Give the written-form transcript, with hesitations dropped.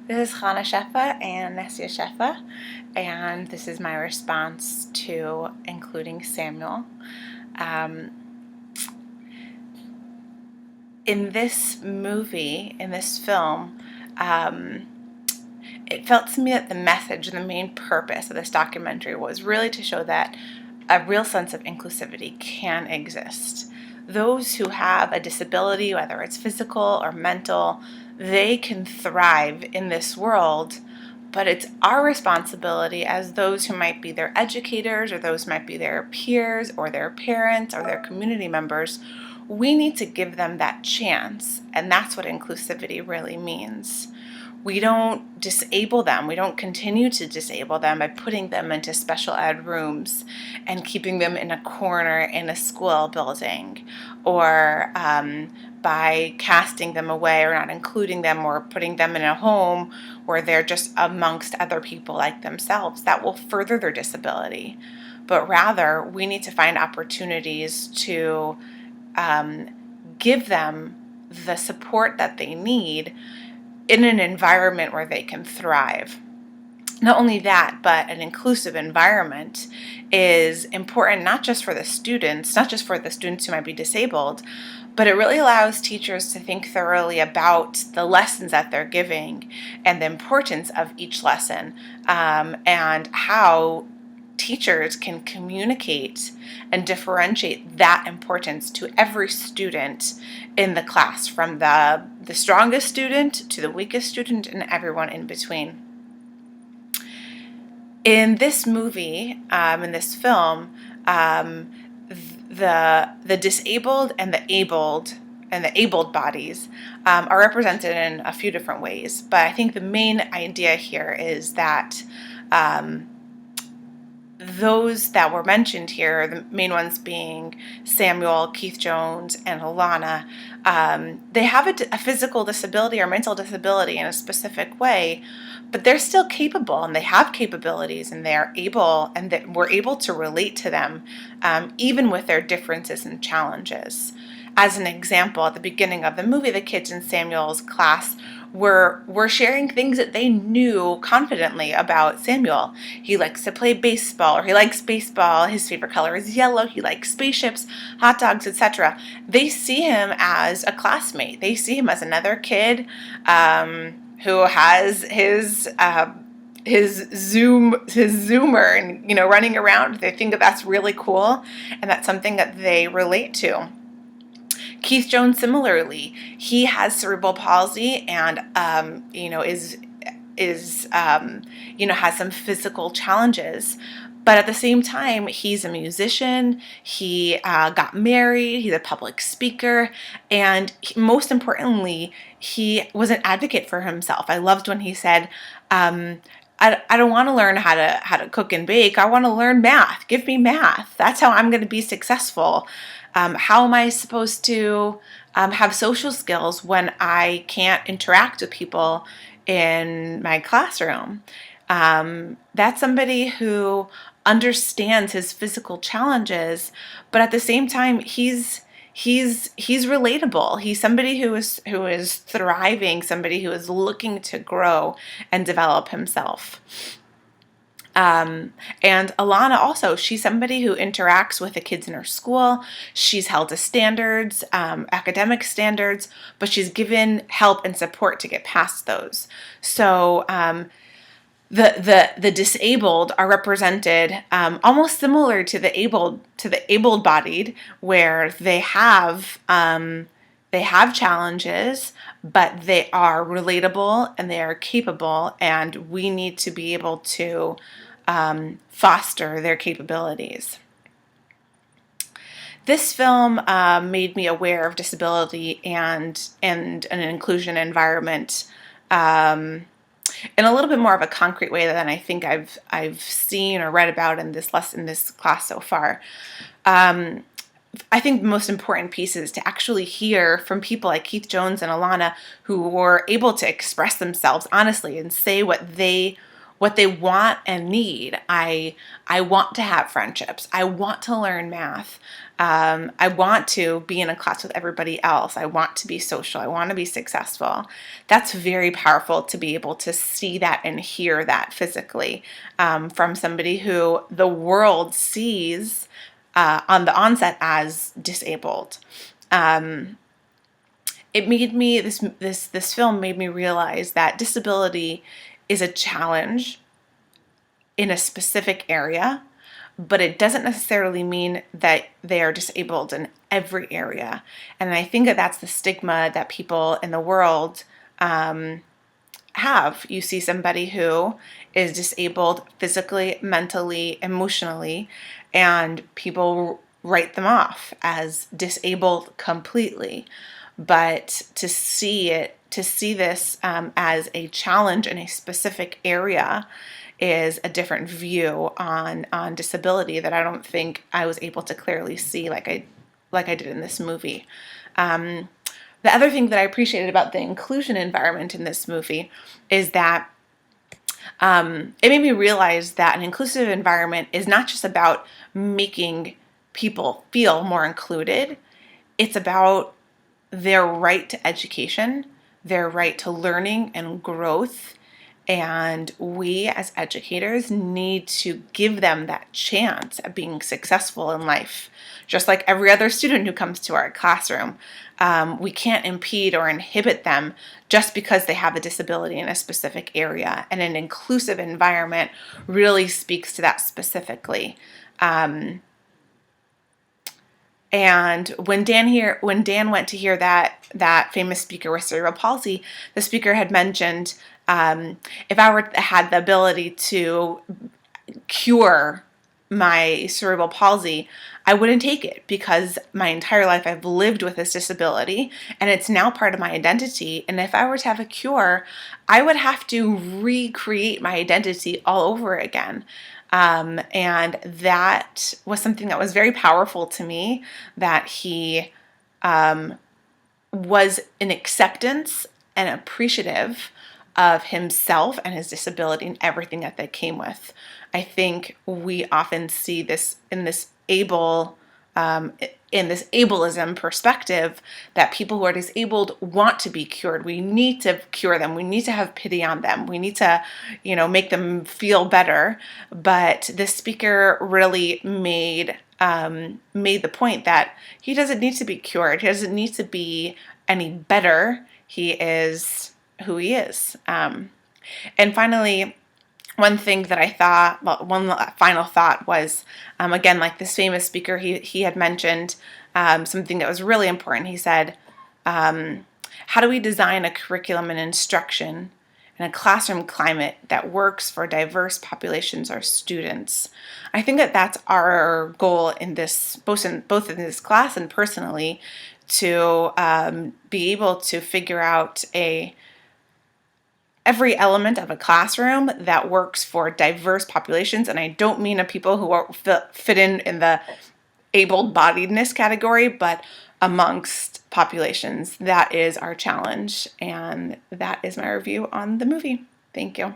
This is Chana Shefa and Nessia Shefa, and this is my response to including Samuel. Um, in this movie, in this film, um, it felt to me that the message and the main purpose of this documentary was really to show that a real sense of inclusivity can exist. Those who have a disability, whether it's physical or mental, they can thrive in this world, but it's our responsibility as those who might be their educators or those might be their peers or their parents or their community members. We need to give them that chance, and that's what inclusivity really means. We don't disable them. We don't continue to disable them by putting them into special ed rooms and keeping them in a corner in a school building, or by casting them away or not including them or putting them in a home where they're just amongst other people like themselves. That will further their disability. But rather, we need to find opportunities to give them the support that they need in an environment where they can thrive. Not only that, but an inclusive environment is important not just for the students, not just for the students who might be disabled, but it really allows teachers to think thoroughly about the lessons that they're giving and the importance of each lesson, and how teachers can communicate and differentiate that importance to every student in the class, from the strongest student to the weakest student and everyone in between. In this movie, in this film, the disabled and the abled bodies are represented in a few different ways. But I think the main idea here is that those that were mentioned here, the main ones being Samuel, Keith Jones, and Alana, they have a physical disability or mental disability in a specific way, but they're still capable and they have capabilities and they're able, and that we're able to relate to them, even with their differences and challenges. As an example, at the beginning of the movie, the kids in Samuel's class were sharing things that they knew confidently about Samuel. He likes to play baseball, or he likes baseball. His favorite color is yellow. He likes spaceships, hot dogs, etc. They see him as a classmate. They see him as another kid who has his Zoomer and running around. They think that that's really cool, and that's something that they relate to. Keith Jones, similarly, he has cerebral palsy and has some physical challenges. But at the same time, he's a musician, he got married, he's a public speaker, and most importantly, he was an advocate for himself. I loved when he said, I don't want to learn how to cook and bake. I want to learn math. Give me math. That's how I'm going to be successful. How am I supposed to have social skills when I can't interact with people in my classroom? That's somebody who understands his physical challenges, but at the same time, he's relatable. He's somebody who is thriving, somebody who is looking to grow and develop himself. And Alana also, she's somebody who interacts with the kids in her school. She's held to standards, academic standards, but she's given help and support to get past those. So the disabled are represented almost similar to the able-bodied, where they have challenges, but they are relatable and they are capable, and we need to be able to foster their capabilities. This film made me aware of disability and an inclusion environment in a little bit more of a concrete way than I think I've seen or read about in this class so far. I think the most important piece is to actually hear from people like Keith Jones and Alana, who were able to express themselves honestly and say what they what they want and need. I want to have friendships. I want to learn math. I want to be in a class with everybody else. I want to be social. I want to be successful. That's very powerful to be able to see that and hear that physically from somebody who the world sees on the onset as disabled. It made me this film made me realize that disability is a challenge in a specific area, but it doesn't necessarily mean that they are disabled in every area. And I think that that's the stigma that people in the world have. You see somebody who is disabled physically, mentally, emotionally, and people write them off as disabled completely. But to see this as a challenge in a specific area is a different view on disability that I don't think I was able to clearly see like I did in this movie. The other thing that I appreciated about the inclusion environment in this movie is that it made me realize that an inclusive environment is not just about making people feel more included. It's about their right to education, their right to learning and growth. And we as educators need to give them that chance at being successful in life, just like every other student who comes to our classroom. We can't impede or inhibit them just because they have a disability in a specific area. And an inclusive environment really speaks to that specifically. And when Dan went to hear that famous speaker with cerebral palsy, the speaker had mentioned, if I had the ability to cure my cerebral palsy, I wouldn't take it because my entire life I've lived with this disability and it's now part of my identity. And if I were to have a cure, I would have to recreate my identity all over again. And that was something that was very powerful to me, that he was in acceptance and appreciative of himself and his disability and everything that came with. I think we often see this in this ableism perspective, that people who are disabled want to be cured. We need to cure them. We need to have pity on them. We need to, make them feel better. But this speaker really made the point that he doesn't need to be cured. He doesn't need to be any better. He is who he is. And finally, one final thought was, again, like this famous speaker, he had mentioned something that was really important. He said, how do we design a curriculum and instruction and a classroom climate that works for diverse populations or students? I think that that's our goal in this, both in this class and personally, to be able to figure out every element of a classroom that works for diverse populations. And I don't mean people who fit in the able-bodiedness category, but amongst populations. That is our challenge. And that is my review on the movie. Thank you.